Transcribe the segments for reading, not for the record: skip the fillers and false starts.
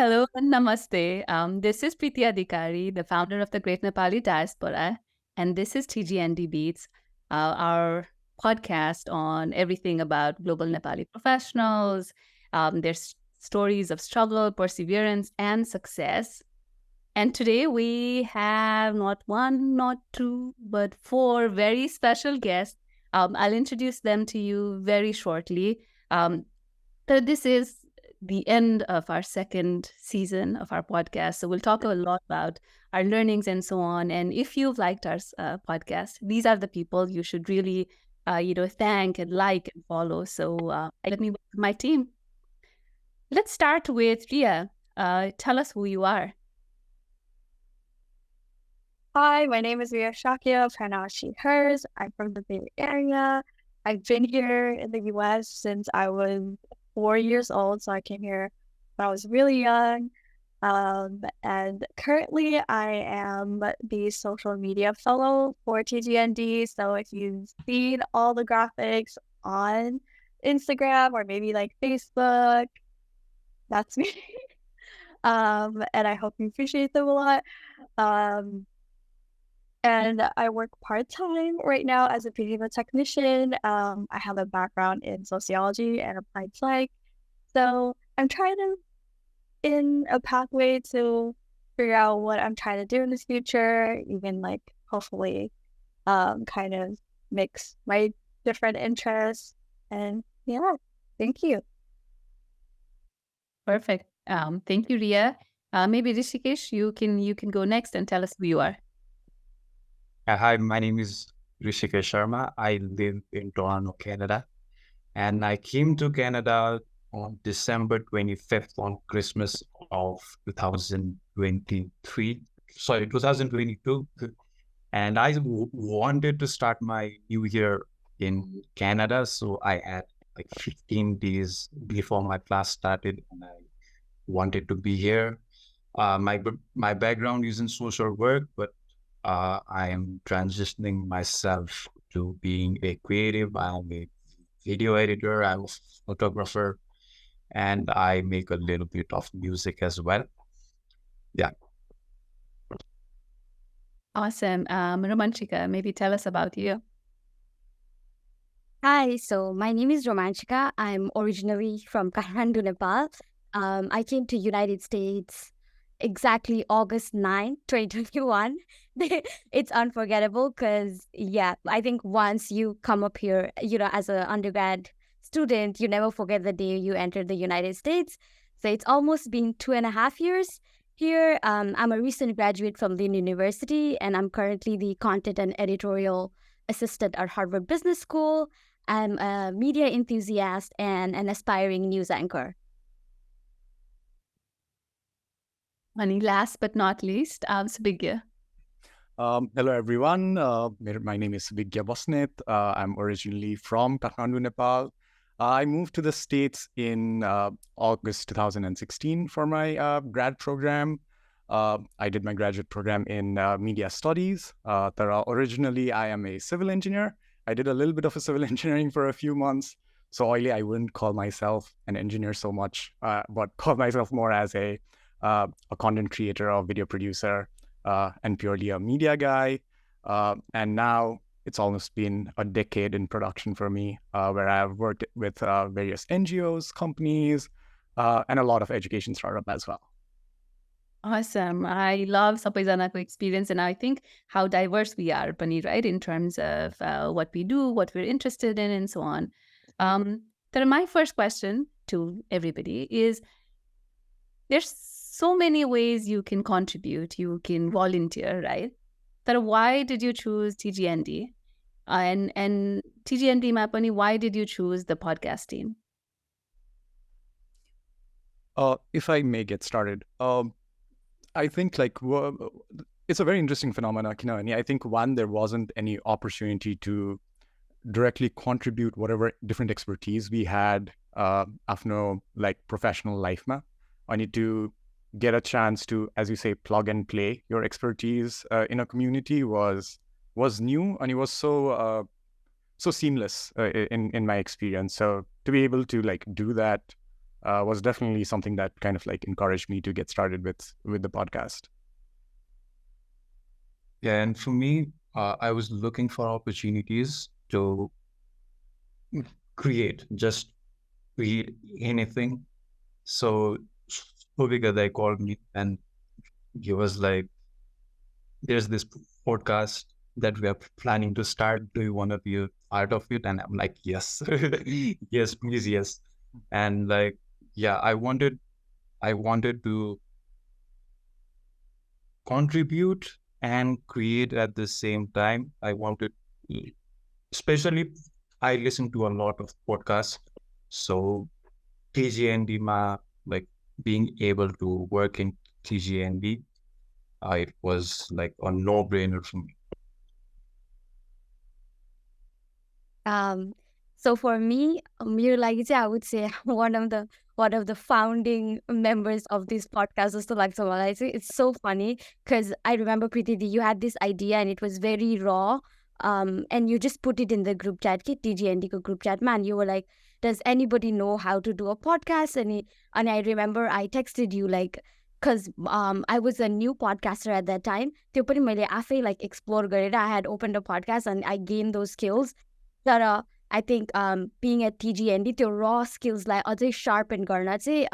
hello, and namaste. This is Preeti Adhikari, the founder of the Great Nepali Diaspora, and this is TGND Beats, our podcast on everything about global Nepali professionals, their stories of struggle, perseverance, and success. And today we have not one, not two, but four very special guests. I'll introduce them to you very shortly. So this is the end of our second season of our podcast. So we'll talk a lot about our learnings and so on. And if you've liked our podcast, these are the people you should really, thank and like and follow. So let me welcome my team. Let's start with Reeya. Tell us who you are. Hi, my name is Reeya Shakya, pronouns she, hers. I'm from the Bay Area. I've been here in the US since I was 4 years old, so I came here when I was really young. And currently I am the social media fellow for TGND. So if you've seen all the graphics on Instagram or maybe like Facebook, that's me. And I hope you appreciate them a lot. And I work part-time right now as a behavioral technician. I have a background in sociology and applied psych. So I'm trying to, in a pathway to figure out what I'm trying to do in the future, even like hopefully kind of mix my different interests. And yeah, thank you. Perfect. Thank you, Reeya. Maybe Rishikesh, you can go next and tell us who you are. Hi, my name is Rishikesh Sharma. I live in Toronto, Canada. And I came to Canada on December 25th on Christmas of 2022. And I wanted to start my new year in Canada. So I had like 15 days before my class started and I wanted to be here. My background is in social work, but I am transitioning myself to being a creative. I'm a video editor, I'm a photographer, and I make a little bit of music as well. Yeah. Awesome. Romanshika, maybe tell us about you. Hi, so my name is Romanshika. I'm originally from Kathmandu, Nepal. I came to United States exactly August 9, 2021. It's unforgettable because, yeah, I think once you come up here, as an undergrad student, you never forget the day you entered the United States. So it's almost been 2.5 years here. I'm a recent graduate from Lynn University, and I'm currently the content and editorial assistant at Harvard Business School. I'm a media enthusiast and an aspiring news anchor. And last but not least, Subigya. Hello, everyone. My name is Subigya Basnet. I'm originally from Kathmandu, Nepal. I moved to the States in August 2016 for my grad program. I did my graduate program in media studies. Originally, I am a civil engineer. I did a little bit of a civil engineering for a few months. So oily, I wouldn't call myself an engineer so much, but call myself more as a content creator or video producer and purely a media guy. And now it's almost been a decade in production for me, where I've worked with various NGOs, companies, and a lot of education startup as well. Awesome. I love Sapaizanako experience, and I think how diverse we are, Pani, right, in terms of what we do, what we're interested in, and so on. My first question to everybody is, there's so many ways you can contribute, you can volunteer, right? So why did you choose TGND? And TGND Mapani, why did you choose the podcast team? If I may get started, I think it's a very interesting phenomenon. I think one, there wasn't any opportunity to directly contribute whatever different expertise we had after professional life. I need to get a chance to, as you say, plug and play your expertise in a community was new, and it was so seamless in my experience. So to be able to do that was definitely something that kind of like encouraged me to get started with the podcast. Yeah, and for me, I was looking for opportunities to just create anything. So Subigya, they called me and he was like, there's this podcast that we are planning to start. Do you want to be a part of it? And I'm like, yes, yes, please, yes. And like, yeah, I wanted to contribute and create at the same time. I wanted, especially, I listen to a lot of podcasts. So TGND, like being able to work in TGND, it was like a no-brainer for me. So for me, Mirulagi, I would say one of the founding members of this podcast. Just to like summarize it, it's so funny because I remember Preeti, you had this idea and it was very raw. And you just put it in the group chat, TGND group chat, man. You were like, does anybody know how to do a podcast? And I remember I texted you like, because I was a new podcaster at that time. त्यो पनि मैले आफै like explore गरेर I had opened a podcast and I gained those skills. But I think being at TGND, त्यो raw skills like अझै sharpen गर्न चाहिँ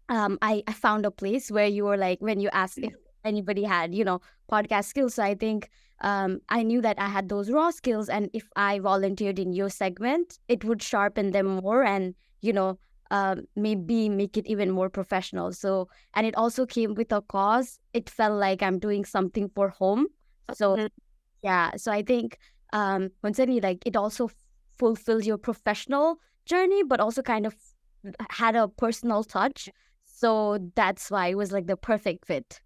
I found a place where you were like, when you asked if anybody had, podcast skills. So I think I knew that I had those raw skills, and if I volunteered in your segment, it would sharpen them more and, maybe make it even more professional. So, and it also came with a cause. It felt like I'm doing something for home. So, yeah. So I think when suddenly like it also fulfilled your professional journey, but also kind of had a personal touch. So that's why it was like the perfect fit.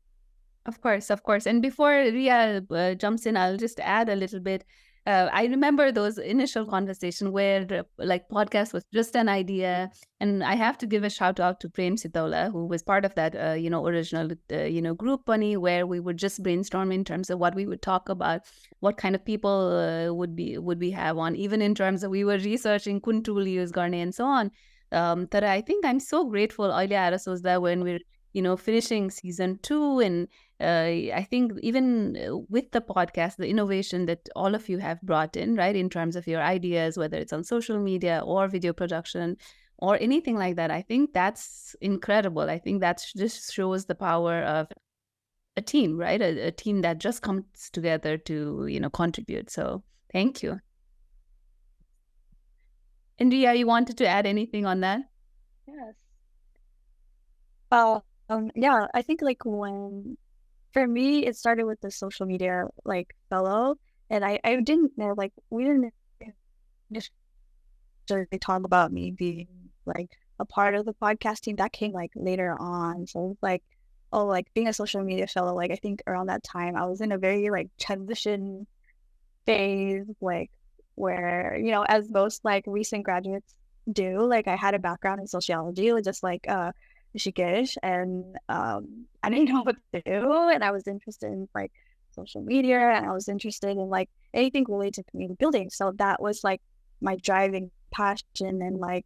Of course, of course. And before Reeya jumps in, I'll just add a little bit. I remember those initial conversations where like podcast was just an idea. And I have to give a shout out to Prem Sitola, who was part of that, original, group bunny, where we were just brainstorming in terms of what we would talk about, what kind of people would we have on, even in terms of we were researching kun tool use garne and so on. But I think I'm so grateful Aile Arasos that when we're finishing season 2, and I think even with the podcast, the innovation that all of you have brought in, right, in terms of your ideas, whether it's on social media or video production or anything like that, I think that's incredible. I think that just shows the power of a team, right? A team that just comes together to, contribute. So thank you. And Reeya, you wanted to add anything on that? Yes. Yeah, I think like for me, it started with the social media like fellow, and I didn't know, like we didn't necessarily talk about me being like a part of the podcast team. That came like later on. So like, oh, like being a social media fellow, like I think around that time I was in a very like transition phase, like where, as most like recent graduates do, like I had a background in sociology, just like Rishikesh, and I didn't know what to do, and I was interested in like social media, and I was interested in like anything related to community building. So that was like my driving passion, and like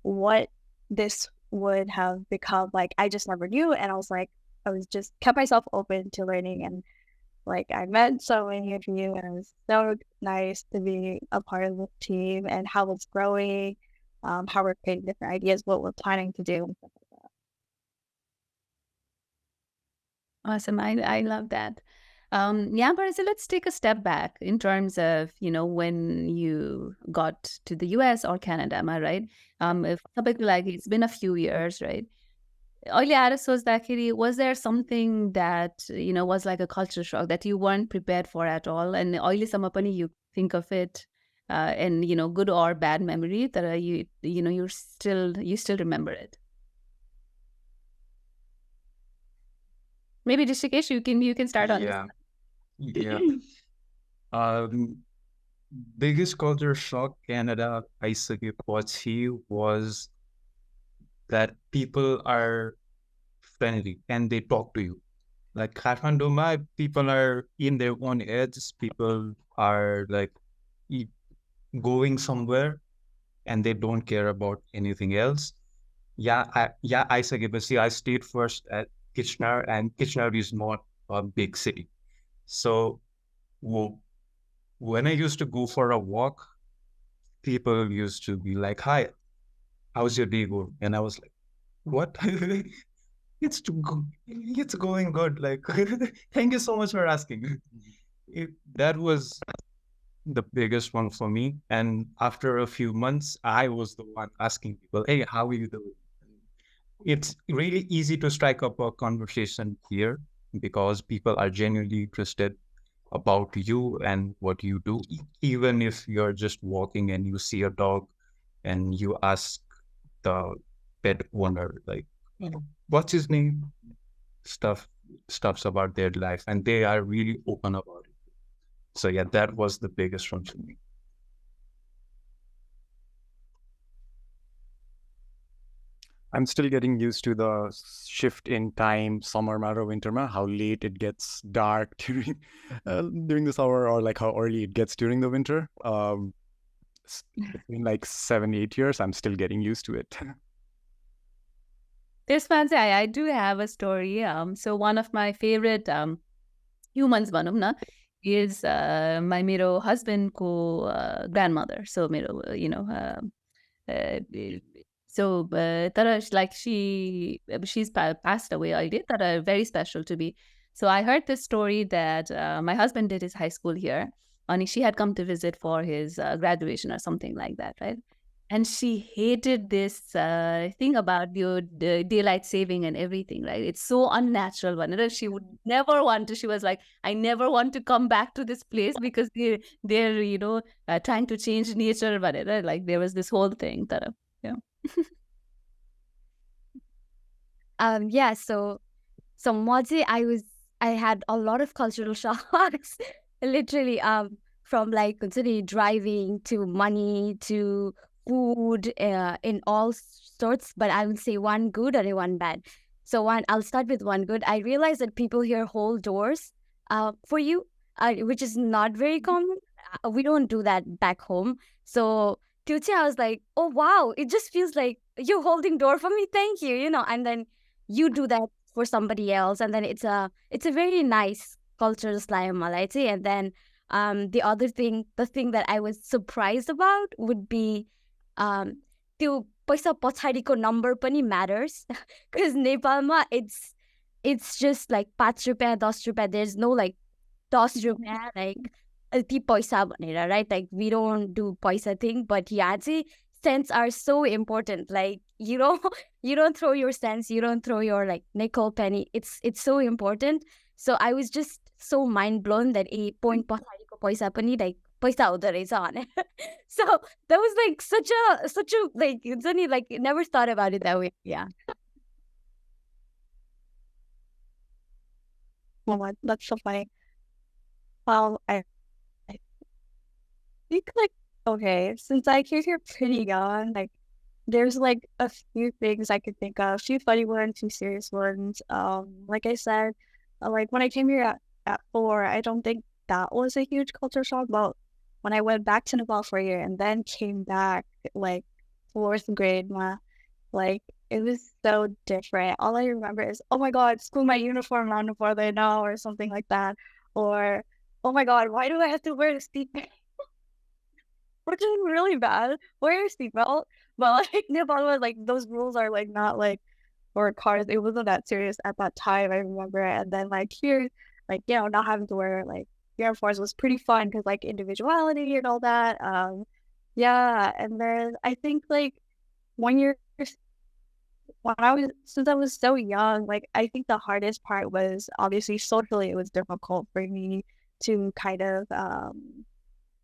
what this would have become, like I just never knew. And I was just kept myself open to learning, and like I met so many of you, and it was so nice to be a part of the team and how it's growing, how we're creating different ideas, what we're planning to do, and stuff like that. Awesome. I love that. Yeah, but so let's take a step back in terms of, when you got to the US or Canada, am I right? If like it's been a few years, right? Early was there something that, was like a culture shock that you weren't prepared for at all? And you think of it, and, good or bad memory that you still remember it. Maybe Rishikesh, you can start on this. Yeah. Biggest culture shock Canada आइसकेपछि was that people are friendly and they talk to you. Like Kathmandu, people are in their own heads. People are like going somewhere and they don't care about anything else. I say, but see, I stayed first at Kitchener, and Kitchener is not a big city. So when I used to go for a walk, people used to be like, "Hi, how's your day going?" And I was like, "What?" It's going good. Like, thank you so much for asking. That was the biggest one for me. And after a few months, I was the one asking people, "Hey, how are you doing?" It's really easy to strike up a conversation here because people are genuinely interested about you and what you do. Even if you're just walking and you see a dog and you ask the pet owner, like, what's his name? Stuffs about their life, and they are really open about it. So yeah, that was the biggest one for me. I'm still getting used to the shift in time, summer matter, winter matter, how late it gets dark during the summer, or like how early it gets during the winter. It's been like 7-8 years. I'm still getting used to it. There's fancy. I do have a story. So one of my favorite humans, भनौँ न, is my मेरो husband ko grandmother. So मेरो, so तर like she's passed away already, तर very special to me. So I heard this story that my husband did his high school here, and she had come to visit for his graduation or something like that, right? And she hated this thing about the daylight saving and everything, right? It's so unnatural. Vanilla. She would never want to. She was like, I never want to come back to this place because they're trying to change nature. Vanilla. Like there was this whole thing. That, yeah. Yeah, so Moji, I had a lot of cultural shocks, literally, from like considering driving to money to food, in all sorts. But I would say one good and one bad. So I'll start with one good. I realized that people here hold doors, for you, which is not very common. We don't do that back home. So Tuchi, I was like, oh wow, it just feels like you're holding door for me. Thank you, and then you do that for somebody else, and then it's a very nice cultural slime malai चाहिँ. And then the thing that I was surprised about would be त्यो पैसा पछाडिको number पनि matters because नेपालमा it's just like 5 रुपैयाँ 10 रुपैयाँ. There's no like 10 रुपैयाँ like ती पैसा भनेर, right? Like we don't do पैसा thing, but यहाँ चाहिँ cents are so important. Like you don't throw your cents, you don't throw your like nickel penny. It's so important. So I was just so mind blown that a point पछाडिको पैसा पनि like पैसा हुँदो रहेछ भने. So that was like such a like it's only like never thought about it that way. Yeah. Oh, that's so funny. Well, I think like okay, since I came here pretty young, like there's like a few things I could think of, a few funny ones, few serious ones. Like I said, like when I came here at 4, I don't think that was a huge culture shock. But when I went back to Nepal for a year and then came back like 4th grade, like it was so different. All I remember is, oh my God, school my uniform on before they know, or something like that. Or, oh my God, why do I have to wear a seatbelt? Which is really bad. Wear your seatbelt. But like Nepal was like those rules are like not like for cars. It wasn't that serious at that time, I remember. And then like here, like not having to wear like uniforms was pretty fun because like individuality and all that. Yeah. And then I think like since I was so young, like I think the hardest part was obviously socially it was difficult for me to kind of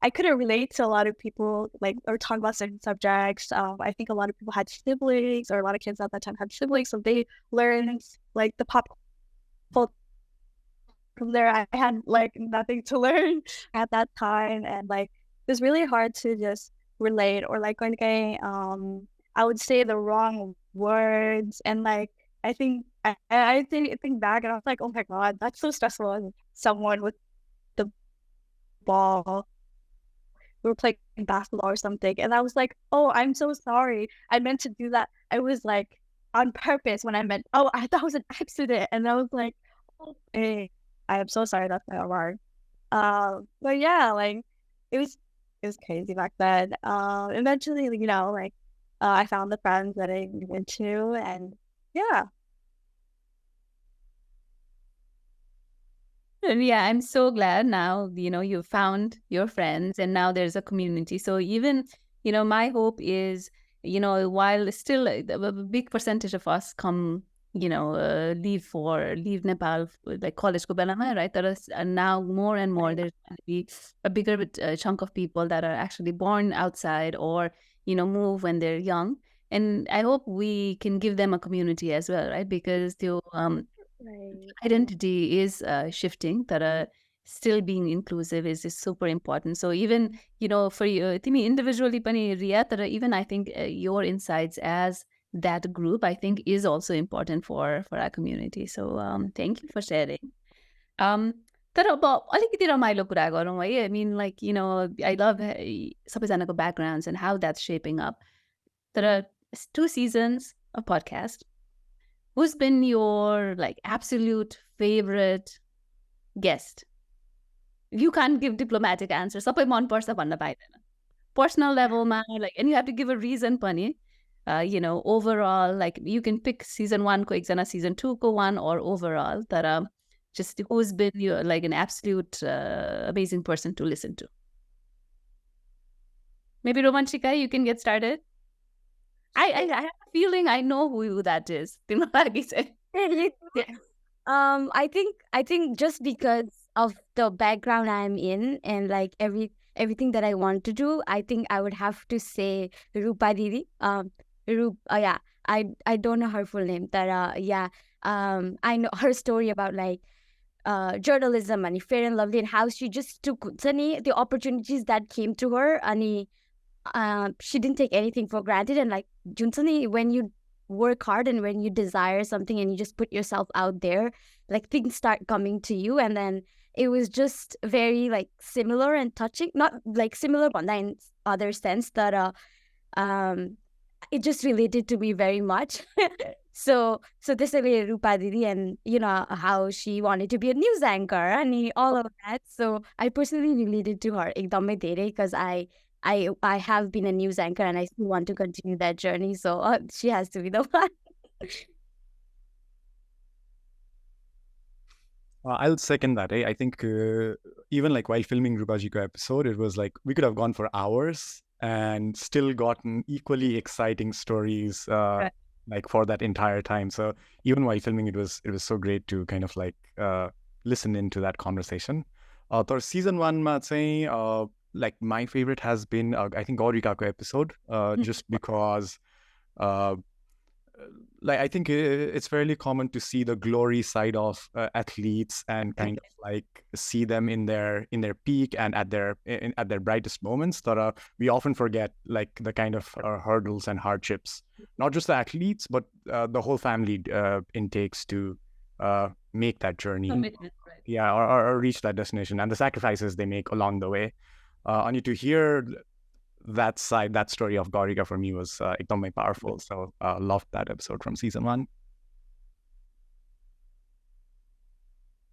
I couldn't relate to a lot of people like or talk about certain subjects. I think a lot of people had siblings, or a lot of kids at that time had siblings, so they learned like the pop culture from there. I had like nothing to learn at that time, and like it was really hard to just relate, or like when I would say the wrong words, and like I think think back and I was like, oh my God, that's so stressful as someone with the ball. We were playing basketball or something, and I was like, oh, I'm so sorry, I meant to do that. I was like on purpose when I meant, oh, I thought it was an accident. And I was like, oh, hey, I am so sorry, that's my wrong. But yeah, like it was crazy back then. Eventually, you know, like I found the friends that I went to, and yeah. And yeah, I'm so glad now, you know, you found your friends and now there's a community. So even, you know, my hope is, you know, while still a big percentage of us come, you know, leave Nepal, like college ko belama, right? There is now more and more, there's going to be a bigger chunk of people that are actually born outside or, you know, move when they're young. And I hope we can give them a community as well, right? Because the Right. identity is shifting, that still being inclusive is super important. So even, you know, for you, Timi individually pani Reeya, even I think your insights as that group, I think is also important for our community. So thank you for sharing. तर अब अलिकति रमाइलो कुरा गरौँ है. I mean, like, you know, I love सबैजनाको backgrounds and how that's shaping up. तर 2 seasons of podcast. Who's been your like absolute favorite guest? You can't give diplomatic answers. Sabai man parcha bhanna paइदैन. Personal level ma, like, and you have to give a reason pani. You know, overall, like you can pick season 1 ko ekjana, season 2 ko one, or overall. That just who's been your like an absolute amazing person to listen to. Maybe Romanshika, you can get started. I have a feeling I know who that is. Yeah. I think just because of the background I'm in and like everything that I want to do, I think I would have to say Rupa Didi. Yeah, I don't know her full name. That yeah, I know her story about like journalism and Fair and Lovely and how she just took the opportunities that came to her and she didn't take anything for granted. And like Junsani, when you work hard and when you desire something and you just put yourself out there, like things start coming to you. And then it was just very like similar and touching, not like similar but in other sense that it just related to me very much. So this is Rupa Didi, and you know how she wanted to be a news anchor and all of that. So I personally related to her ekdamai धेरै because I have been a news anchor and I still want to continue that journey. So she has to be the one. I'll second that. I think even like while filming Rupajiko episode, it was like we could have gone for hours and still gotten equally exciting stories like for that entire time. So even while filming, it was so great to kind of like listen into that conversation. So season 1 ma चाहिँ like my favorite has been I think Gaurikaको episode just because like I think it's fairly common to see the glory side of athletes and kind of like see them in their peak and at their brightest moments. That we often forget like the kind of hurdles and hardships, not just the athletes but the whole family intakes to make that journey. Commitment, right? Yeah, or reach that destination and the sacrifices they make along the way. And to hear that story of Gaurika for me was ekdamai powerful. So loved that episode from season 1.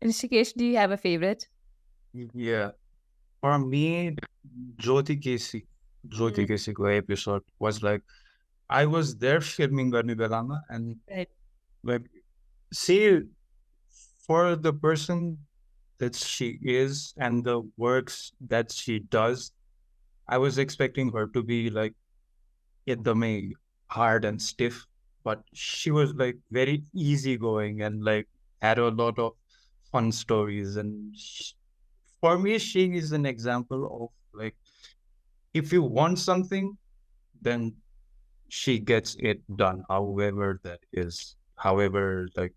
Rishikesh, do you have a favorite? Yeah. For me, Jyoti Kesiको episode was like, I was there filming गर्ने बेलामा and Right. like, see, for the person that she is and the works that she does, I was expecting her to be like ekdamai hard and stiff, but she was like very easygoing and like had a lot of fun stories. And for me, she is an example of like, if you want something, then she gets it done, however that is, however like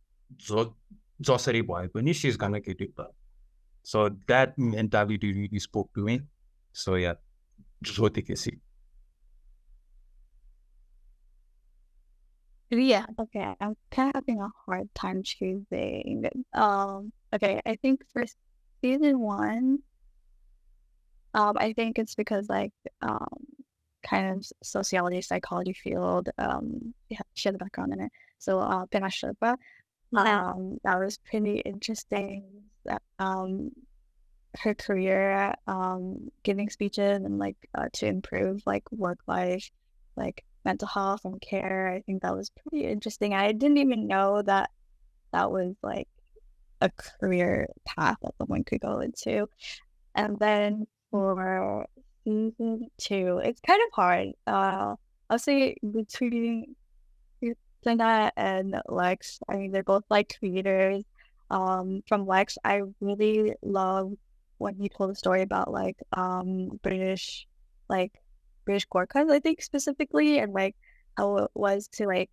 जसरी भए पनि she's gonna get it done. So that mentality really spoke to me. So yeah, Jyoti Kesi. Reeya. Okay, I'm kind of having a hard time choosing. Okay, I think for season 1, I think it's because like kind of sociology, psychology field. Yeah, she had a background in it. So Pinasherpa. That was pretty interesting. Her career, giving speeches and like to improve like work life, like mental health and care. I think that was pretty interesting. I didn't even know that that was like a career path that someone could go into. And then for season 2, it's kind of hard. I'll say between Linda and Lex, I mean, they're both like creators. From Lex, I really love when he told a story about like British, like British Gorkhas, I think specifically, and like how it was to like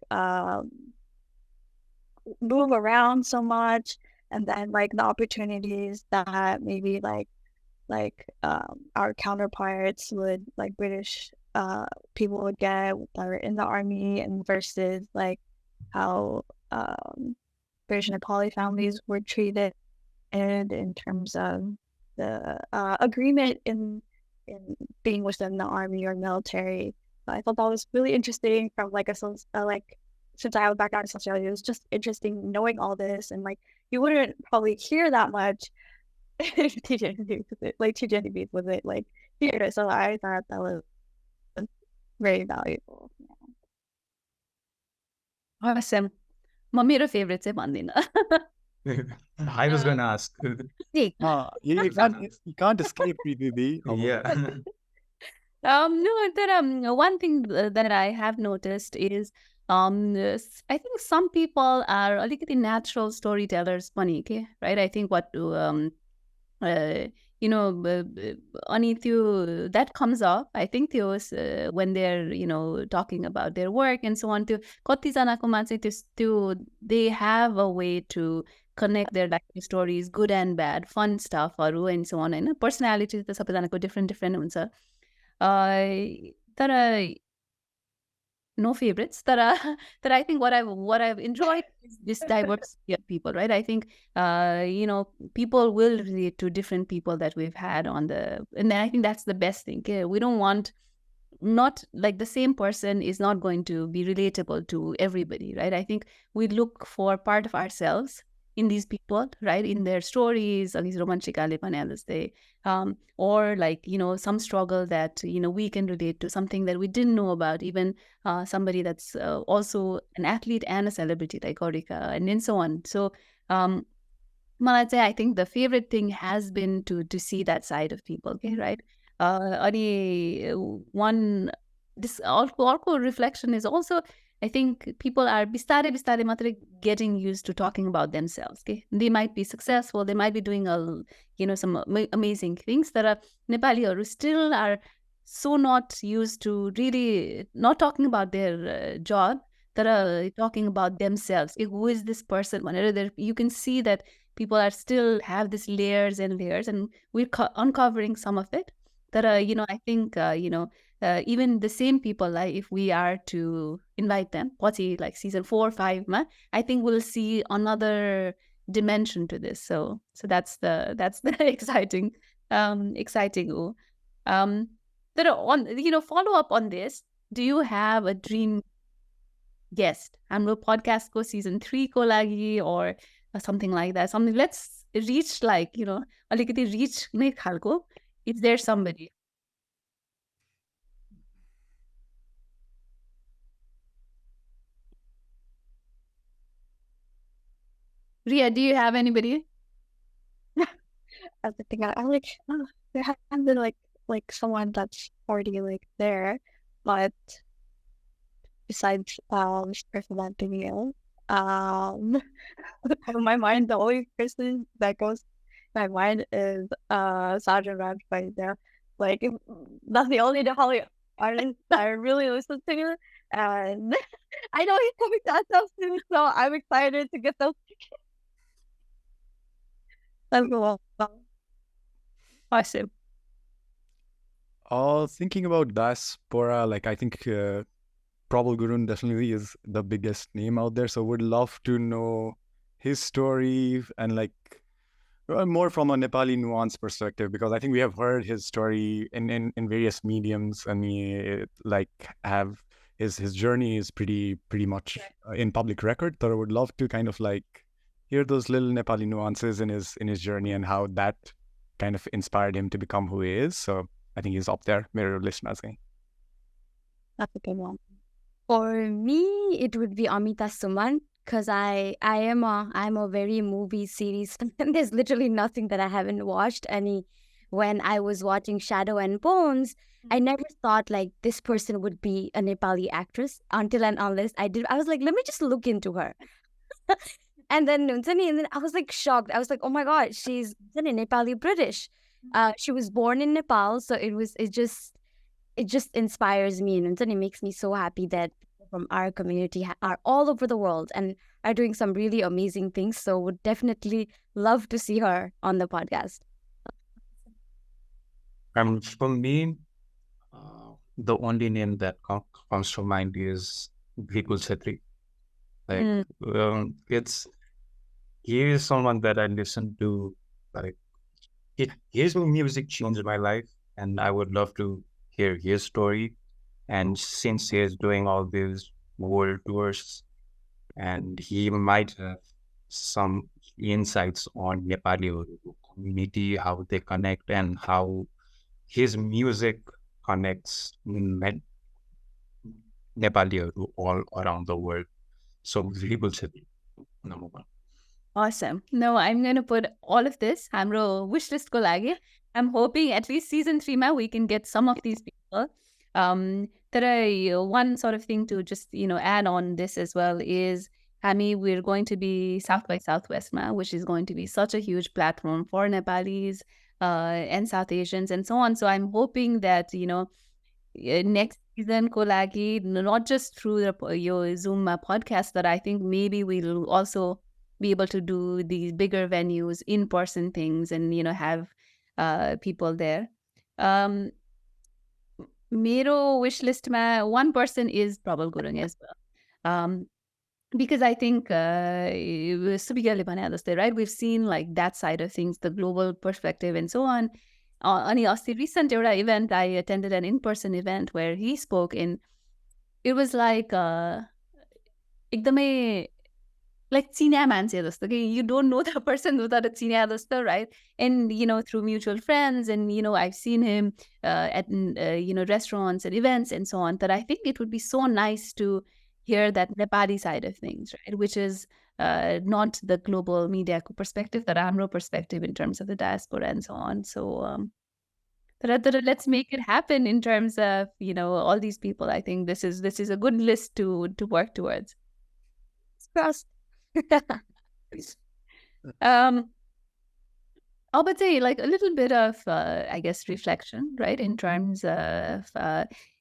move around so much, and then like the opportunities that maybe our counterparts would like British people would get that are in the army, and versus like how British Nepali families were treated, and in terms of the agreement in being within the army or military. I thought that was really interesting from like since I have a background in sociology, it was just interesting knowing all this, and like you wouldn't probably hear that much if TGND like TGND Beats wasn't like here. So I thought that was very valuable. Awesome. म मेरो favourite चाहिँ भन्दिनँ. I was going to ask. Take. You can't escape Preeti. Yeah. No, one thing that I have noticed is I think some people are अलिकति natural storytellers पनि, okay, right? I think what you know, अनि त्यो that comes up. I think त्यो when they're talking about their work and so on. त्यो कतिजनाकोमा चाहिँ त्यो they have a way to connect their life stories, good and bad, fun stuff and so on. होइन personality त सबैजनाको different हुन्छ. तर no favorites that I think what I've enjoyed is this diversity of people, right? I think people will relate to different people that we've had and I think that's the best thing. Okay? We don't want, not like the same person is not going to be relatable to everybody, right? I think we look for part of ourselves in these people, right? In their stories, or like, some struggle that, we can relate to, something that we didn't know about, even somebody that's also an athlete and a celebrity like Orika and so on. So I think the favorite thing has been to see that side of people, okay, right? This also reflection is also, I think people are bistare matre getting used to talking about themselves. Okay, they might be successful, they might be doing some amazing things. That are Nepali still are so not used to really not talking about their job. That are talking about themselves. Okay, who is this person? Whenever you can see that people are still have these layers and layers, and we're uncovering some of it. That I think even the same people, like if we are to invite them, like season 4, 5, I think we'll see another dimension to this. So that's the exciting. That on follow up on this. Do you have a dream guest? हाम्रो podcast को season 3 को लागि or something like that. Something let's reach like अलिकति reach नै खालको. Is there somebody? Reeya, do you have anybody? As the thing, I'm like, there hasn't been like someone that's already like there, but besides this person that Danielle, in my mind, the only person that goes in my mind is Sergeant Raj right there. Like that's the only Nepali artist I really listen to, and I know he's coming to us soon, so I'm excited to get those tickets. That's cool. Awesome. Thinking about diaspora, like I think Prabal Gurun definitely is the biggest name out there. So would love to know his story and like more from a Nepali nuance perspective, because I think we have heard his story in various mediums, and we like have his journey is pretty much in public record. So I would love to kind of like hear those little Nepali nuances in his journey and how that kind of inspired him to become who he is. So I think he's up there. मेरो list में चाहिँ. That's a good one. For me, it would be Amita Suman, because I'm a very movie series fan. There's literally nothing that I haven't watched. And when I was watching Shadow and Bones, I never thought like this person would be a Nepali actress until and unless I was like, let me just look into her. And then I was like shocked. I was like, oh my God, she's Nepali British. She was born in Nepal, so it just inspires me, and it makes me so happy that people from our community are all over the world and are doing some really amazing things. So would definitely love to see her on the podcast. For me, the only name that comes to mind is Vipul Chetri. Like, he is someone that I listen to. Like, his music changed my life, and I would love to hear his story. And since he is doing all these world tours, and he might have some insights on Nepali community, how they connect, and how his music connects Nepali all around the world. So Vipul Chetri, number one. Awesome. No, I'm going to put all of this हाम्रो wish list को लागि. I'm hoping at least season 3 ma we can get some of these people. One sort of thing to just add on this as well is we're going to be South by Southwest ma, which is going to be such a huge platform for Nepalis and South Asians and so on. So I'm hoping that next season ko लागि, not just through the Zoom podcast, but I think maybe we'll also be able to do these bigger venues, in-person things, and have people there. Mero wish list ma one person is Prabal Gurung as well. Because I think Subigyale भने जस्तै, right? We've seen like that side of things, the global perspective and so on. Ani अस्ति recent एउटा event, I attended an in-person event where he spoke in. It was like एकदमै like चिन्या मान्छे जस्तो कि you don't know the person without a चिन्या जस्तो, right? And through mutual friends, and I've seen him at restaurants and events and so on. But I think it would be so nice to hear that Nepali side of things, right? Which is not the global media perspective, the हाम्रो perspective in terms of the diaspora and so on. So let's make it happen in terms of all these people. I think this is a good list to work towards. Trust. I would say like a little bit of I guess reflection, right? In terms of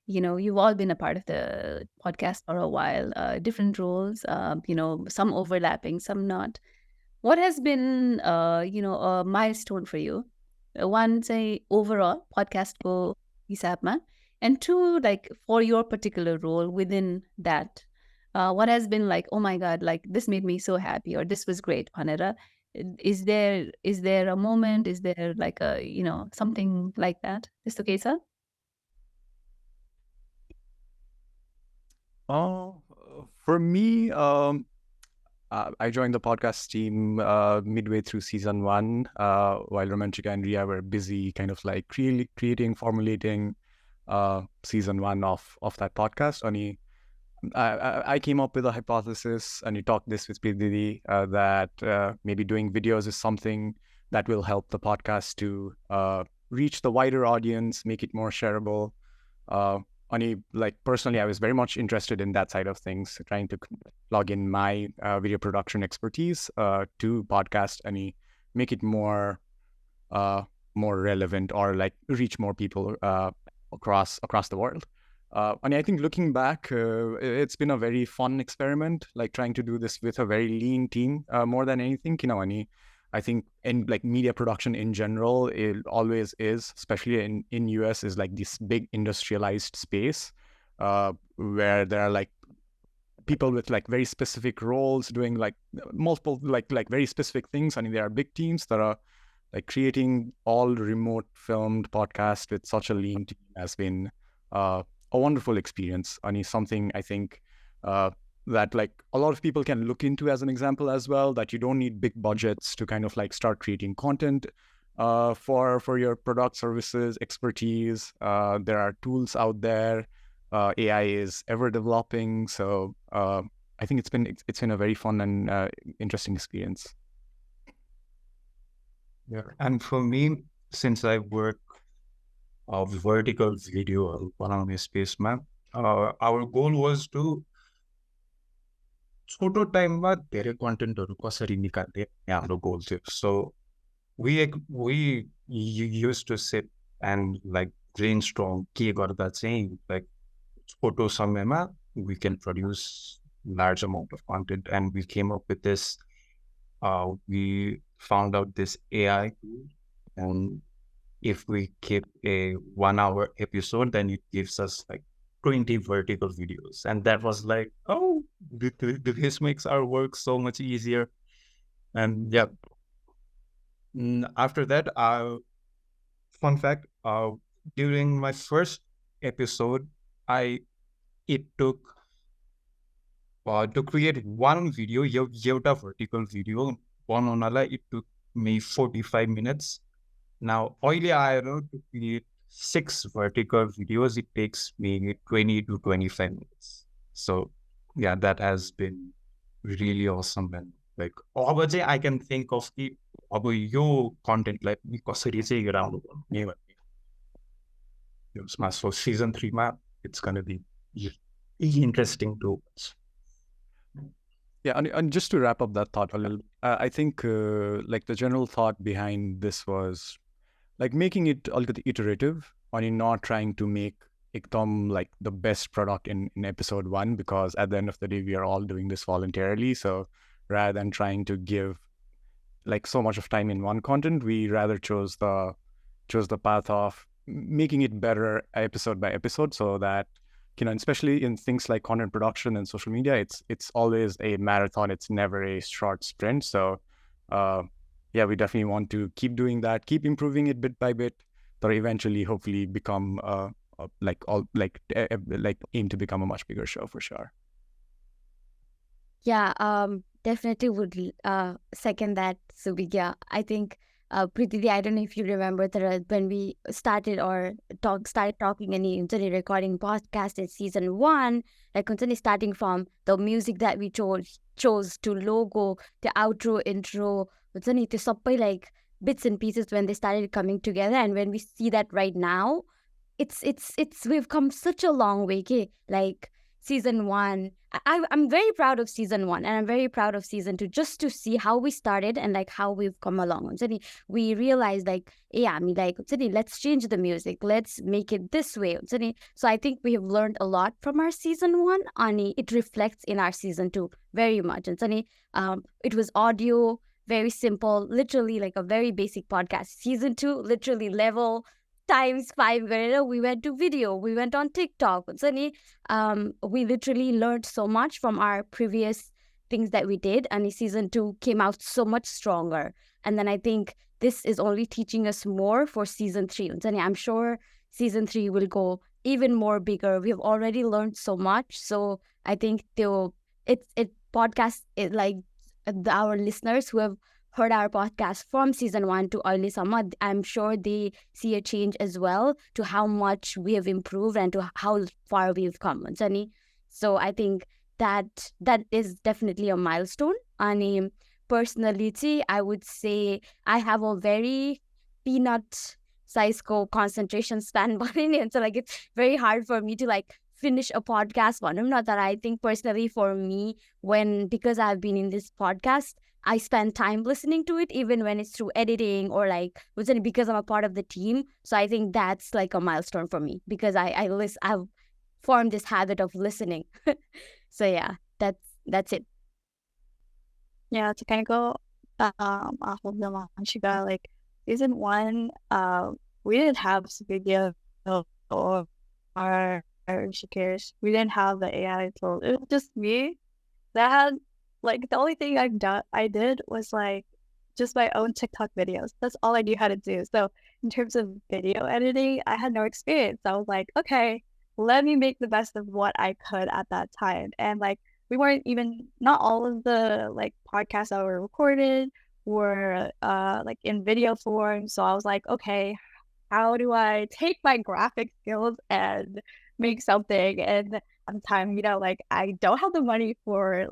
you've all been a part of the podcast for a while, different roles, some overlapping, some not. What has been a milestone for you? One, say overall podcast ko hisabma, and two, like for your particular role within that. What has been like, oh my God, like this made me so happy, or this was great, Panera? Is there a moment? Is there like a something like that? Is the case? For me, I joined the podcast team midway through season 1, while Romanshika and Reeya were busy kind of like creating, formulating season 1 of that podcast. And I came up with a hypothesis, and you talked this with Preeti, that maybe doing videos is something that will help the podcast to reach the wider audience, make it more shareable. Like personally, I was very much interested in that side of things, trying to plug in my video production expertise to podcast and make it more relevant, or like reach more people across the world. And I think looking back, it's been a very fun experiment, like trying to do this with a very lean team more than anything. I think in like media production in general, it always is, especially in US, is like this big industrialized space where there are like people with like very specific roles doing like multiple like very specific things. There are big teams that are like creating all remote filmed podcasts with such a lean team has been a wonderful experience. And it's something I think that like a lot of people can look into as an example as well, that you don't need big budgets to kind of like start creating content for your product, services, expertise. There are tools out there. AI is ever developing. So I think it's been a very fun and interesting experience. Yeah. And for me, since I work vertical video बनाउने स्पेसमा our goal was to छोटो टाइममा धेरै कन्टेन्टहरू कसरी निकाल्ने हाम्रो गोल थियो. So we used to sit and like brainstorm के गर्दा चाहिँ like छोटो समयमा we can produce large amount of content, and we came up with this. We found out this AI tool, and if we keep a 1 hour episode, then it gives us like 20 vertical videos. And that was like, oh, this makes our work so much easier. And yeah, after that, fun fact, during my first episode, it took to create one video, एउटा vertical video, it took me 45 minutes. Now, अहिले आएर to create 6 vertical videos, it takes me 20 to 25 minutes. So yeah, that has been really awesome. And like, अब चाहिँ I can think of कि अब यो content लाई कसरी चाहिँ राम्रो गर्ने भन्ने. So season 3 मा it's gonna be interesting to watch. Yeah, and just to wrap up that thought a little, I think like the general thought behind this was like making it a little iterative, and not trying to make ekdam like the best product in episode 1, because at the end of the day we are all doing this voluntarily. So rather than trying to give like so much of time in one content, we rather chose the path of making it better episode by episode, so that especially in things like content production and social media, it's always a marathon. It's never a short sprint. So yeah, we definitely want to keep doing that, keep improving it bit by bit, but eventually hopefully become aim to become a much bigger show for sure. Yeah, definitely would second that, Subigya. I think Preeti, I don't know if you remember that when we started talking and recording podcast in season 1, like starting from the music that we chose to logo, the outro, intro, like bits and pieces when they started coming together, and when we see that right now, it's we've come such a long way. Okay? Like season 1, I'm very proud of season 1, and I'm very proud of season 2, just to see how we started and like how we've come along. We realized like, yeah, I mean, like, let's change the music, let's make it this way. So I think we have learned a lot from our season 1, and it reflects in our season 2 very much. It was audio, very simple, literally like a very basic podcast. Season 2, literally level times 5. We went to video, we went on TikTok. We literally learned so much from our previous things that we did, and season 2 came out so much stronger. And then I think this is only teaching us more for season 3. I'm sure season 3 will go even more bigger. We have already learned so much. So I think like our listeners who have heard our podcast from season 1 to early summer, I'm sure they see a change as well to how much we have improved and to how far we've come. So I think that is definitely a milestone. And personally, I would say I have a very peanut size concentration span. So like it's very hard for me to like finish a podcast. Not that I think personally for me, because I've been in this podcast, I spend time listening to it, even when it's through editing or like because I'm a part of the team. So I think that's like a milestone for me, because I've formed this habit of listening. So yeah, that's it. Yeah, to kind of go off of the Romanshika, like season 1, we didn't have Subigya or Rishikesh. We didn't have the AI tool. It was just me that had like the only thing I did was like just my own TikTok videos. That's all I knew how to do. So in terms of video editing, I had no experience. I was like, okay, let me make the best of what I could at that time. And like we weren't even, not all of the like podcasts that were recorded were like in video form. So I was like, okay, how do I take my graphic skills and make something? And at the time, like I don't have the money for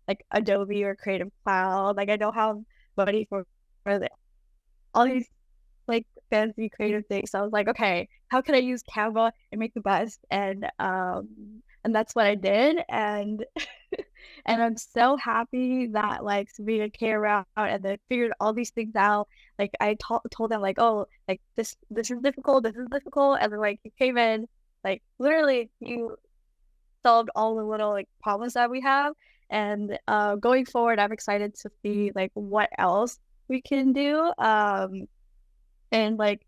like Adobe or Creative Cloud. Like I don't have money for all these like fancy creative things. So I was like, okay, how can I use Canva and make the best? And that's what I did. And and I'm so happy that like Sabina came around and then figured all these things out. Like I told them like, oh, like this is difficult, this is difficult, and then like you came in, like literally you solved all the little like problems that we have. And going forward, I'm excited to see like what else we can do. And like,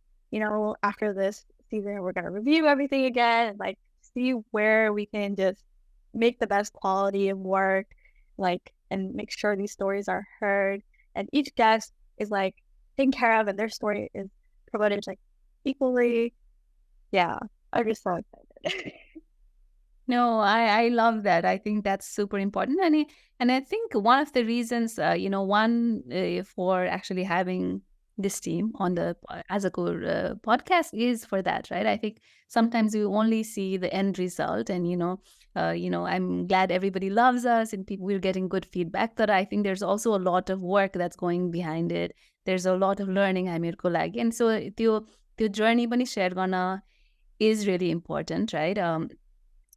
after this season, we're gonna review everything again and like see where we can just make the best quality of work, like, and make sure these stories are heard. And each guest is like taken care of and their story is promoted like equally. Yeah, I'm just so excited. No, I love that. I think that's super important. And I think one of the reasons, for actually having this team on the as a core podcast is for that, right? I think sometimes we only see the end result, and I'm glad everybody loves us and we're getting good feedback. But I think there's also a lot of work that's going behind it. There's a lot of learning हामीहरूको लागि, and so त्यो journey पनि share गर्न is really important, right?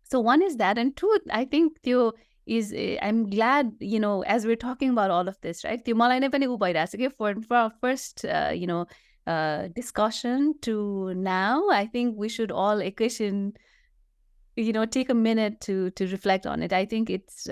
So one is that, and two, I think त्यो is I'm glad, as we're talking about all of this, right? त्यो मलाई नै पनि उ भइरहेछ कि for our first discussion to now, I think we should all एकैछिन take a minute to reflect on it. I think it's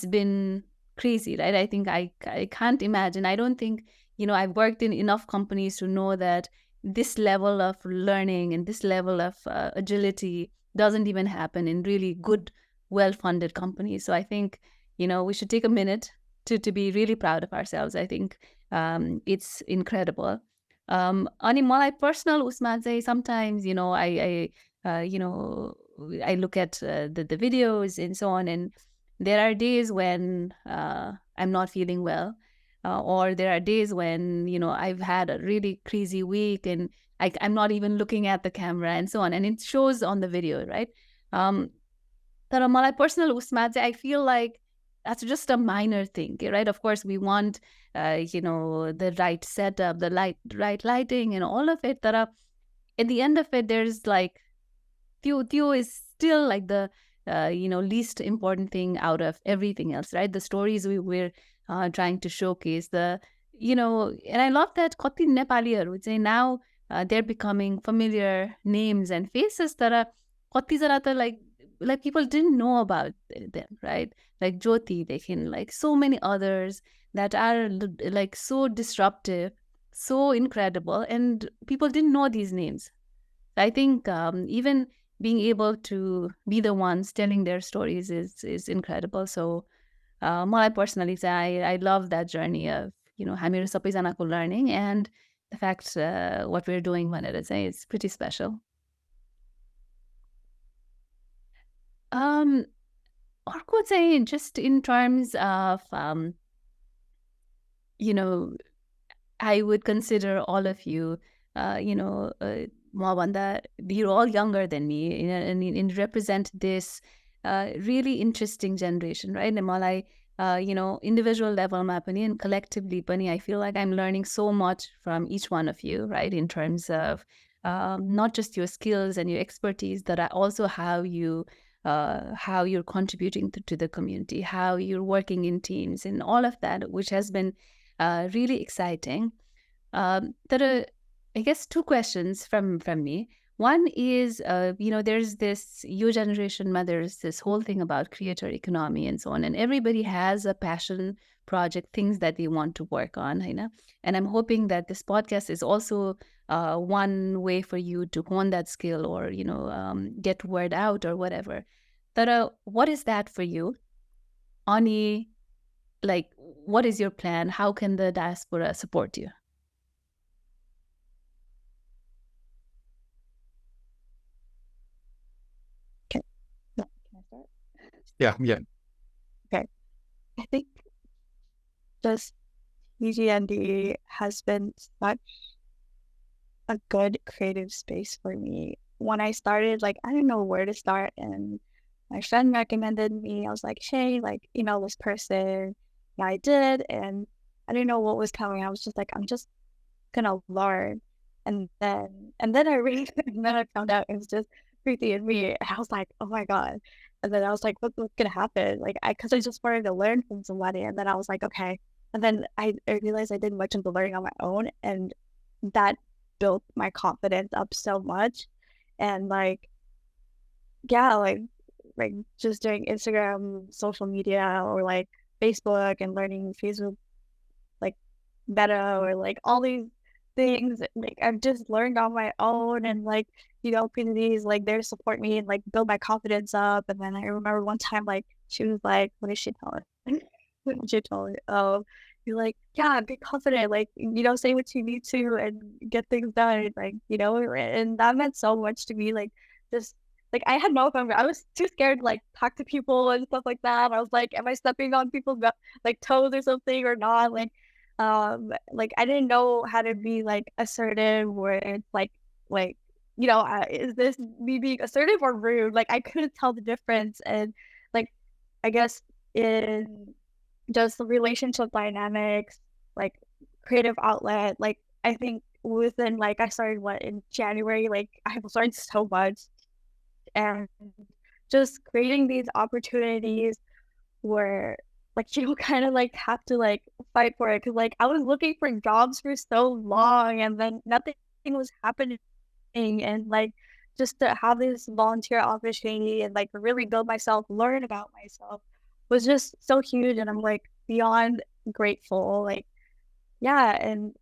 been crazy, right? I think I can't imagine. I don't think, I've worked in enough companies to know that this level of learning and this level of agility doesn't even happen in really good, well-funded companies. So I think, we should take a minute to be really proud of ourselves. I think it's incredible. Ani मलाई personal उसमा चाहिँ sometimes, I look at the videos and so on, and there are days when I'm not feeling well, or there are days when, I've had a really crazy week and I'm not even looking at the camera and so on, and it shows on the video, right? तर मलाई personal उसमा चाहिँ I feel like that's just a minor thing, right? Of course, we want, the right setup, the right lighting and all of it. But at the end of it, there's like, Tio is still like the, least important thing out of everything else, right? The stories we're trying to showcase, and I love that कति नेपालीहरू चाहिँ now they're becoming familiar names and faces that कतिजना त like people didn't know about them, right? Like Jyoti, they can like so many others that are like so disruptive, so incredible, and people didn't know these names. I think even being able to be the ones telling their stories is incredible. So मलाई personally चाहिँ I love that journey of हामीहरू सबैजनाको learning, and the fact what we're doing भनेर चाहिँ is pretty special. अर्को चाहिँ just in terms of I would consider all of you mabanda, you're all younger than me, and represent this really interesting generation, right? And मलाई individual level ma pani and collectively pani, I feel like I'm learning so much from each one of you, right? In terms of not just your skills and your expertise, but also how you're contributing to the community, how you're working in teams and all of that, which has been really exciting. I guess two questions from me. One is, there's this your generation, there's this whole thing about creator economy and so on, and everybody has a passion project, things that they want to work on, and I'm hoping that this podcast is also one way for you to hone that skill or, get word out or whatever. But what is that for you? Ani, like, what is your plan? How can the diaspora support you? Yeah. Okay. I think just TGND has been such a good creative space for me. When I started, like, I didn't know where to start, and my friend recommended me. I was like, hey, like, email this person. And I did, and I didn't know what was coming. I was just like, I'm just gonna learn. And then I read, and then I found out it was just Preeti and me. And I was like, oh my God. And then I was like, what's gonna happen? Like, because I just wanted to learn from somebody. And then I was like, okay. And then I realized I did much of the learning on my own, and that built my confidence up so much. And like, yeah, like just doing Instagram, social media, or like Facebook, and learning Facebook like meta, or like all these things like I've just learned on my own. And like, communities like there to support me and like build my confidence up. And then I remember one time, like, she was like, what did she tell us? What did she tell me? Oh, you're like, yeah, be confident, like, say what you need to and get things done, like, and that meant so much to me. Like, just like I had no confidence. I was too scared to like talk to people and stuff like that. I was like, am I stepping on people's like toes or something or not? Like I didn't know how to be like assertive, where it's like is this me being assertive or rude? Like I couldn't tell the difference. And like I guess in just the relationship dynamics, like creative outlet, like I think within like I started in January, like I've learned so much. And just creating these opportunities where like you kind of like have to like fight for it, because like I was looking for jobs for so long, and then nothing was happening. And like just to have this volunteer opportunity and like really build myself, learn about myself, was just so huge. And I'm like beyond grateful. Like and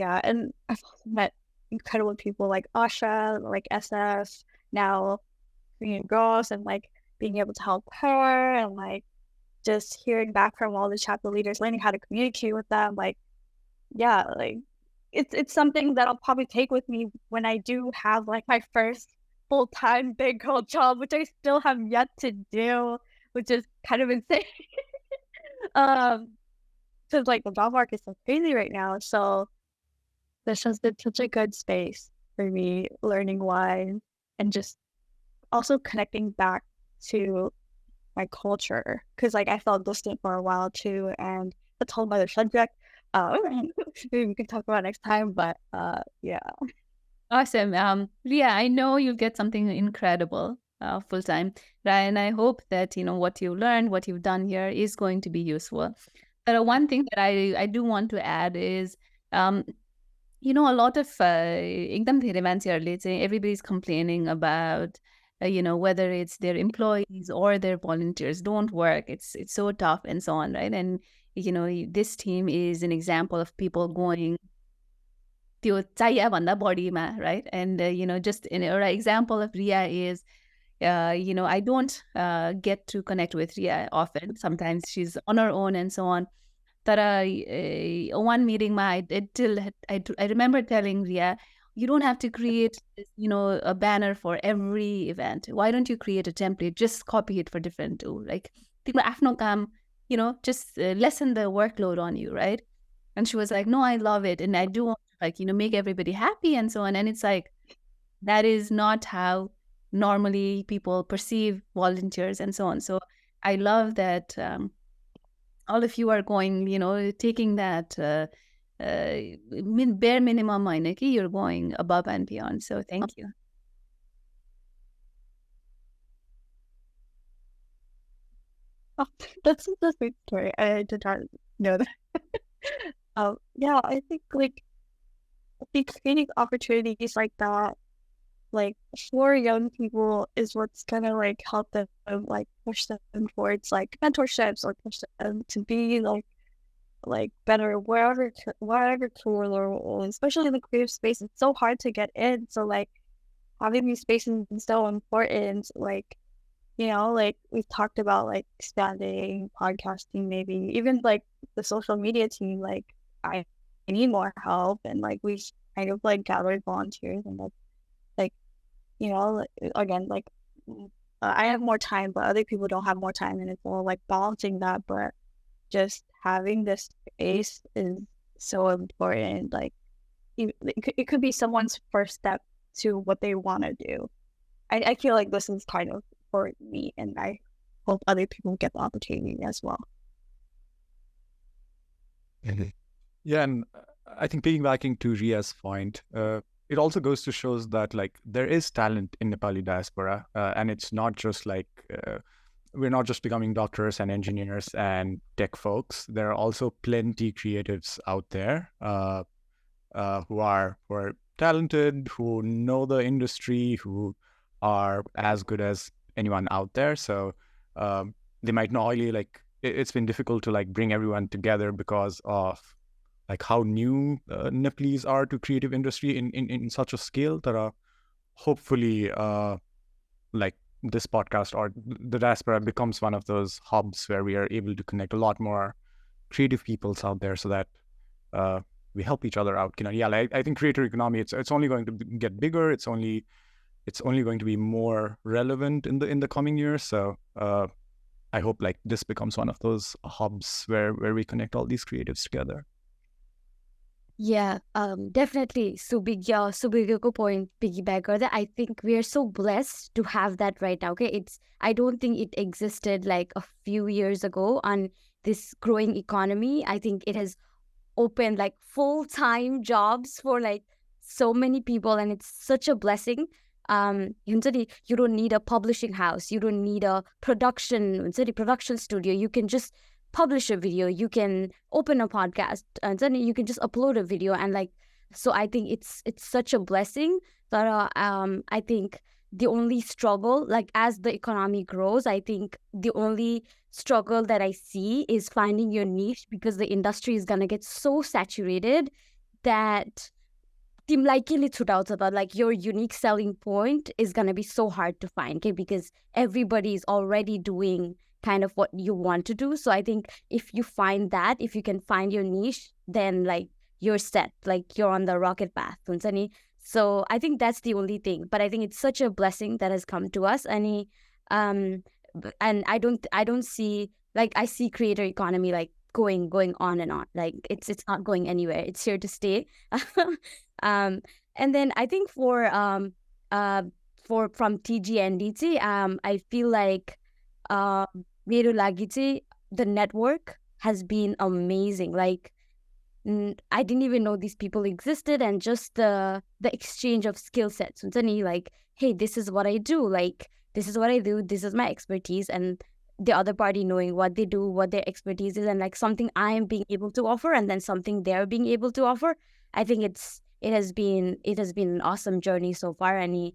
I've also met incredible people like Asha, like SF, now Korean girls, and like being able to help her, and like just hearing back from all the chapter leaders, learning how to communicate with them. Like like it's something that I'll probably take with me when I do have like my first full-time big girl job, which I still have yet to do, which is kind of insane. Because like the job market is so crazy right now. So this has been such a good space for me, learning wise, and just also connecting back to my culture, because like I felt distant for a while too, and that's a whole other subject. Maybe we can talk about next time, but yeah. Awesome. Reeya, I know you'll get something incredible full time, right? And I hope that what you learned, what you've done here is going to be useful. But one thing that I do want to add is, a lot of एकदम धेरै मान्छेहरूले चाहिँ everybody's complaining about whether it's their employees or their volunteers don't work. It's so tough and so on, right? And this team is an example of people going त्यो चाहिए भन्दा बढीमा, right? And just an example of Reeya is I don't get to connect with Reeya often. Sometimes she's on her own and so on. But one meeting, I remember telling Reeya, you don't have to create a banner for every event. Why don't you create a template? Just copy it for different too. Like तिम्रो आफ्नो काम, just lessen the workload on you, right? And she was like, no, I love it, and I do want to like make everybody happy and so on. And it's like that is not how normally people perceive volunteers and so on. So I love that all of you are going, taking that bare minimum, you're going above and beyond. So thank you. Oh, that's a sweet story. I did not know that. Yeah, I think like creating opportunities like that, like for young people, is what's gonna like help them like push them towards like mentorships, or push them to be like better wherever tool, or especially in the creative space. It's so hard to get in. So like having these spaces is so important. Like like we've talked about like expanding podcasting, maybe even like the social media team. Like I need more help, and like we kind of like gathered volunteers, and like again, like I have more time, but other people don't have more time, and it's all like balancing that. But just having this space is so important. Like it could be someone's first step to what they want to do. I feel like this is kind of for me, and I hope other people get the opportunity as well. Yeah, and I think piggybacking to Ria's point, it also goes to shows that like there is talent in Nepali diaspora, and it's not just like we're not just becoming doctors and engineers and tech folks. There are also plenty creatives out there who are talented, who know the industry, who are as good as anyone out there. So they might not only like it's been difficult to like bring everyone together because of like how new Nepalese are to creative industry in such a scale that are hopefully like this podcast or the diaspora becomes one of those hubs where we are able to connect a lot more creative peoples out there so that we help each other out. Yeah, like, I think creator economy, it's only going to get bigger. It's only going to be more relevant in the coming years. So I hope like this becomes one of those hubs where we connect all these creatives together. Yeah, definitely. Subigya ko point piggyback garda. I think we are so blessed to have that right now. Okay, I don't think it existed like a few years ago on this growing economy. I think it has opened like full-time jobs for like so many people, and it's such a blessing. You don't need a publishing house, you don't need a production studio. You can just publish a video, you can open a podcast, and then you can just upload a video. And like, so I think it's such a blessing that I think the only struggle, like as the economy grows, I think the only struggle that I see is finding your niche, because the industry is gonna get so saturated that तिमीलाई केले छुटाउँछ त, like your unique selling point is gonna be so hard to find, okay? Because everybody is already doing kind of what you want to do. So I think if you find that, if you can find your niche, then like you're set, like you're on the rocket path, हुन्छ नि? So I think that's the only thing. But I think it's such a blessing that has come to us. And I don't see, like, I see creator economy like going on and on. Like it's not going anywhere. It's here to stay. And then I think from TGND, I feel like मेरो लागि चाहिँ the network has been amazing. Like I didn't even know these people existed, and just the exchange of skill sets. हुन्छ नि, like, hey, this is what I do, like this is what I do, this is my expertise, and the other party knowing what they do, what their expertise is, and like something I am being able to offer, and then something they're being able to offer. I think it has been an awesome journey so far. And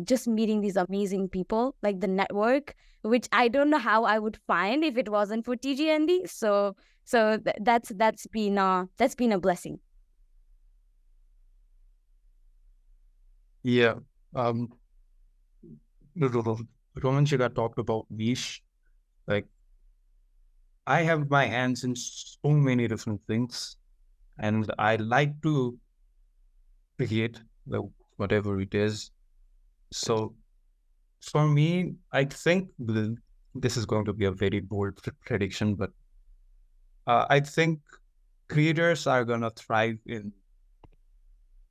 just meeting these amazing people, like the network, which I don't know how I would find if it wasn't for TGND. So that's been a blessing. Yeah. Romanshika talked about niche. Like, I have my hands in so many different things, and I like to create whatever it is. So for me, I think this is going to be a very bold prediction, but I think creators are going to thrive in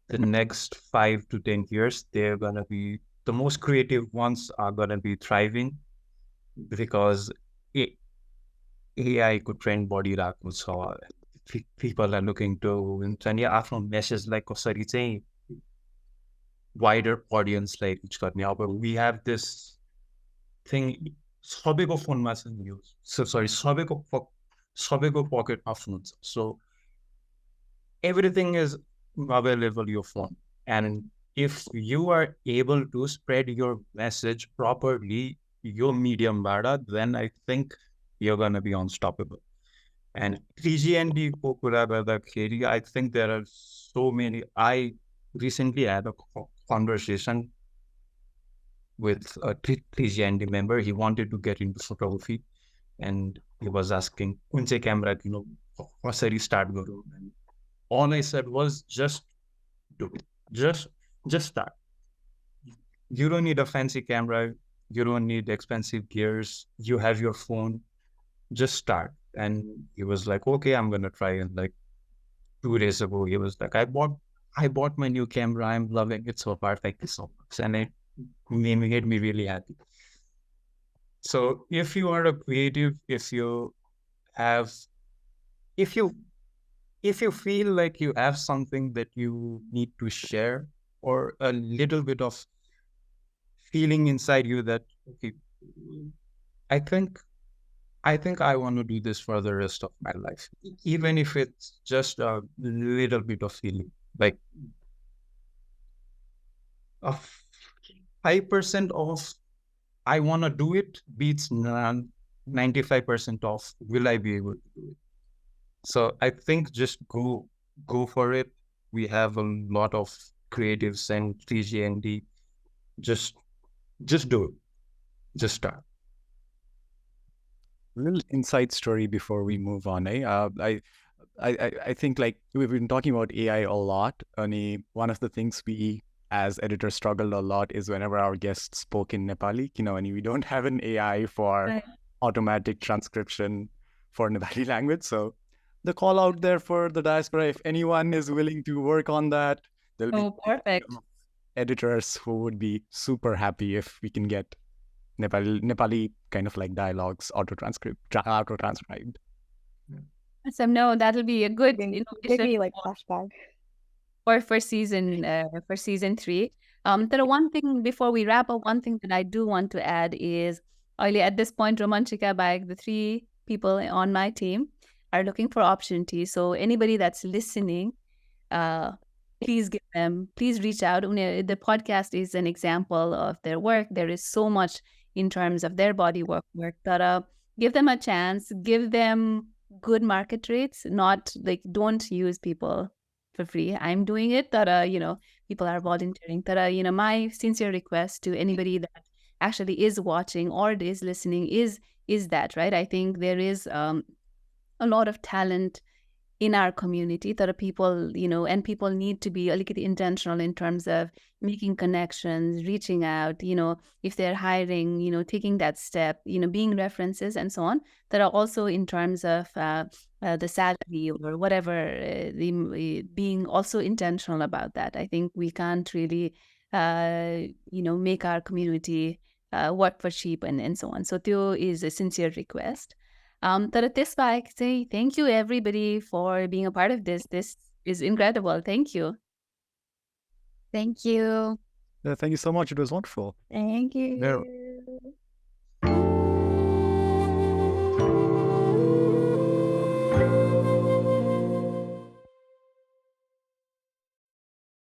the next 5 to 10 years. They're going to be the most creative ones are going to be thriving, because AI could trend body राख्नु छ. People are looking to आफ्नो message-लाई कसरी चाहिँ wider audience-लाई reach गर्ने. अब we have this thing, सबैको फोनमा छ नि, सबैको pocket-मा फोन छ. So everything is available your phone, and if you are able to spread your message properly, your medium bada, then I think you're gonna be unstoppable. And TGND ko kura garदाखेरि, I think there are so many. I recently had a conversation with a TGND member. He wanted to get into photography, and he was asking, "Kun चाहिँ camera किनौँ, कसरी start गरौँ?" And all I said was, just do it. Just start. You don't need a fancy camera. You don't need expensive gears. You have your phone. Just start. And he was like, okay, I'm gonna try. And like 2 days ago, he was like, I bought my new camera. I'm loving it so far. Thank you so much. And it made me really happy. So if you are a creative, if you have, if you feel like you have something that you need to share, or a little bit of feeling inside you that, okay, I think I want to do this for the rest of my life, even if it's just a little bit of feeling, like a 5% of I want to do it beats 95% of will I be able to do it. So I think just go for it. We have a lot of creatives and TGND. Just do it. Just start. A little inside story before we move on. I think like we've been talking about AI a lot. And one of the things we as editors struggled a lot is whenever our guests spoke in Nepali, and we don't have an AI for automatic transcription for Nepali language. So the call out there for the diaspora, if anyone is willing to work on that, there'll be perfect editors who would be super happy if we can get Nepali kind of like dialogues auto-transcribed. So no, that'll be a good Maybe like flashback. for season 3. There one thing before we wrap up, one thing that I do want to add is at this point, Romanshika, by the 3 people on my team are looking for opportunities. So anybody that's listening, please reach out. The podcast is an example of their work. There is so much in terms of their body work, but give them a chance, give them good market rates, not like don't use people for free. I'm doing it, that people are volunteering. That my sincere request to anybody that actually is watching or is listening is that, right? I think there is a lot of talent in our community that are people, and people need to be a little intentional in terms of making connections, reaching out, if they're hiring, taking that step, being references and so on, that are also in terms of the salary or whatever, being also intentional about that. I think we can't really, make our community work for cheap and so on. So Theo is a sincere request. But at this point, I say thank you everybody for being a part of this. This is incredible. Thank you. Thank you. Thank you so much. It was wonderful. Thank you.